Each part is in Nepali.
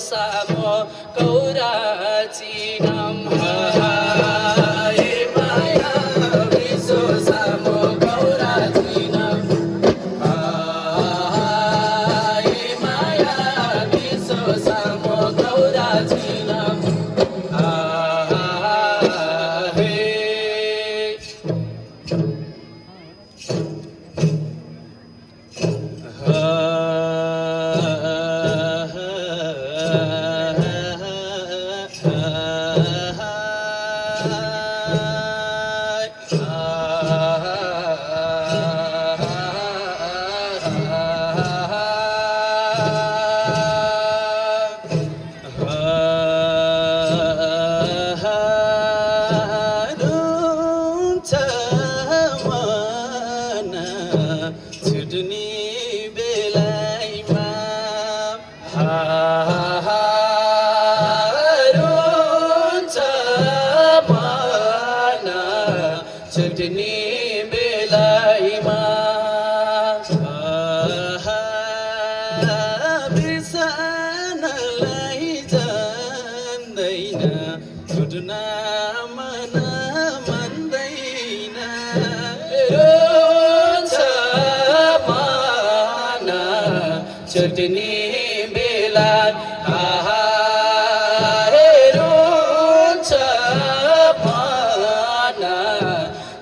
सामो गौरा चिनम हाय माया विश्व सामो गौरा चिनम हाय माया विश्व सामो गौरा चिनम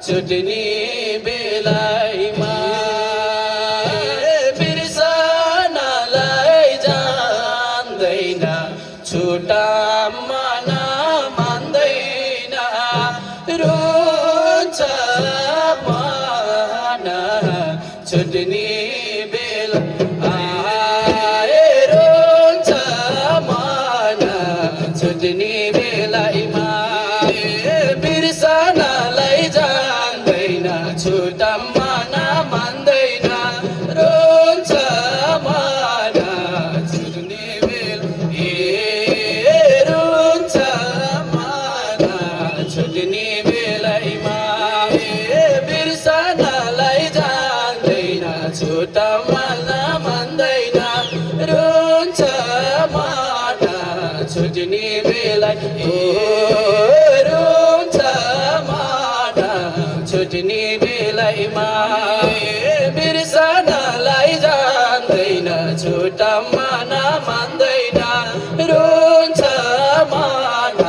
छुट्ने बेलामा बिर्सनलाई जान्दैन छुट्न मन मान्दैन रोन्छ मन छुट्ने बेला छुट्ने बेलामा बिर्सनलाई जान्दैन छुटा मन मान्दैन रोन्छ मन छुट्ने बेला रोन्छ मन छुट्ने बेलामा बिर्सनलाई छुटा मन मान्दैन रोन्छ मन छुट्ने बेला रोन्छ मन छुट्ने बेलामा बिर्सनलाई जान्दैन छुटा मन मान्दैन रोन्छ मन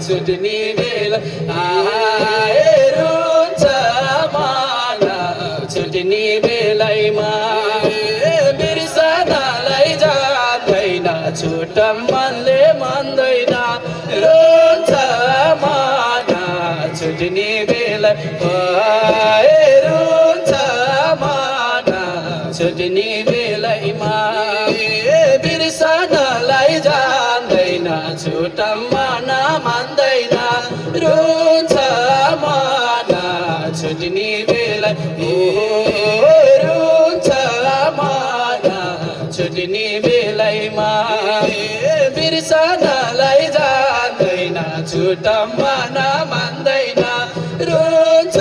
छुट्ने बेला रोन्छ मन छुट्ने बेलामा बिर्सनलाई जान्दैन छुटा मन मान्दैन रोन्छ मन छुट्ने बेला रोन्छ मन छुट्ने बेलामा बिर्सनलाई जान्दैन छुटा मनले मान्दैन रोन्छ मन छुट्ने बेला रोन्छ मन छुट्ने बेलामा बिर्सनलाई जान्दैन छुटा मन मान्दैन रोन्छ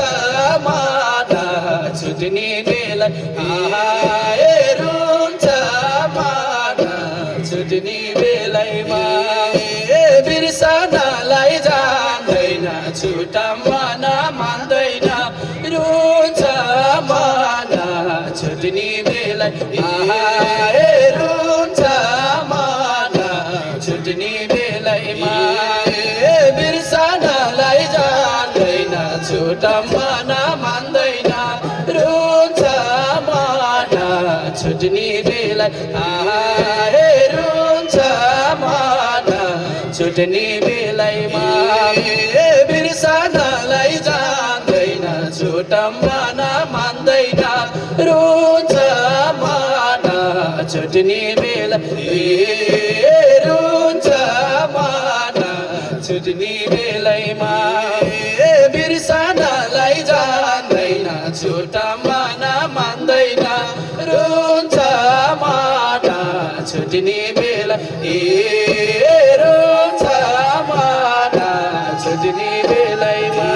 मन छुट्ने बेला रोन्छ मन छुट्ने बेलामा बिर्सनलाई जान्दैन छुटा मन मान्दैन रोन्छ मन छुट्ने बेला रोन्छ मन छुट्ने बेलामा बिर्सनलाई जान्दैन छुटा मन मान्दैन रोन्छ मन छुट्ने बेला रोन्छ मन छुट्ने बेलामा बिर्सनलाई जान्दैन छुटा मन मान्दैन रोन्छ मन छुट्ने बेला रोन्छ मन छुट्ने बेलामा बिर्सनलाई जान्दैन छुटा मन मान्दैन रोन्छ मन छुट्ने बेला रोन्छ मन छुट्ने बेलामा बिर्सनलाई जान्दैन छुटा मन मान्दैन रोन्छ मन छुट्ने बेला रोन्छ मन छुट्ने बेलामा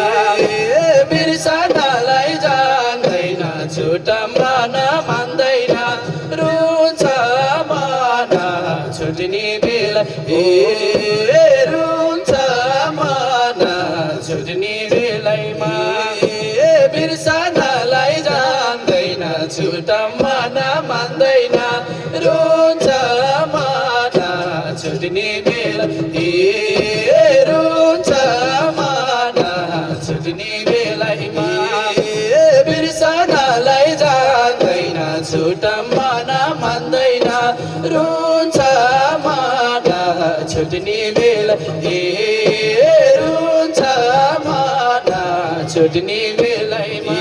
बिर्सनलाई जान्दैन छुटा मन मान्दैन रोन्छ मन छुट्ने बेला रुन्छ मन छुट्ने बेलामा बिर्सनलाई जान्दैन छुटा मन मान्दैन रुन्छ मन छुट्ने बेला रुन्छ मन छुट्ने बेलामा बिर्सनलाई जान्दैन छुटा मन मान्दैन रुन्छ मन छुट्ने बेला रुन्छ मन छुट्ने बेलामा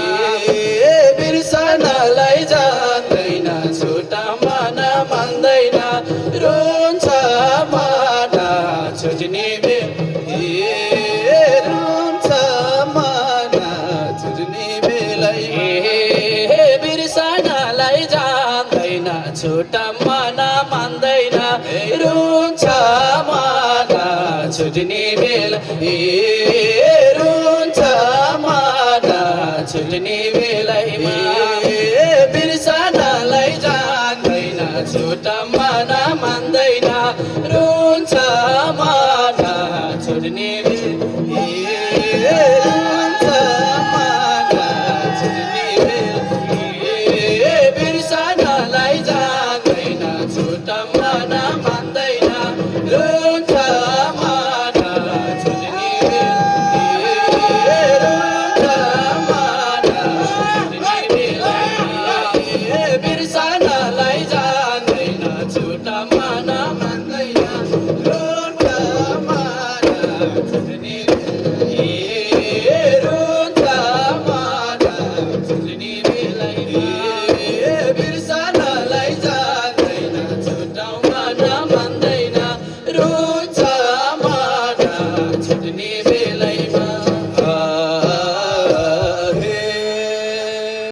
बिर्सनलाई जान्दैन छुटा मन मान्दैन रुन्छ मन छुट्ने रुन्छ मन छुट्ने बेलामा बिर्सनलाई जान्दैन छुटा मन मान्दैन रुन्छ मन छुट्ने बेला रुन्छ मन छुट्ने बेलामा बिर्सनलाई जान्दैन छुटा मन मान्दैन रुन्छ मन छुट्ने रुन्छ मन छुट्ने बिर्सनलाई जान्दैन छुटा मन मान्दैन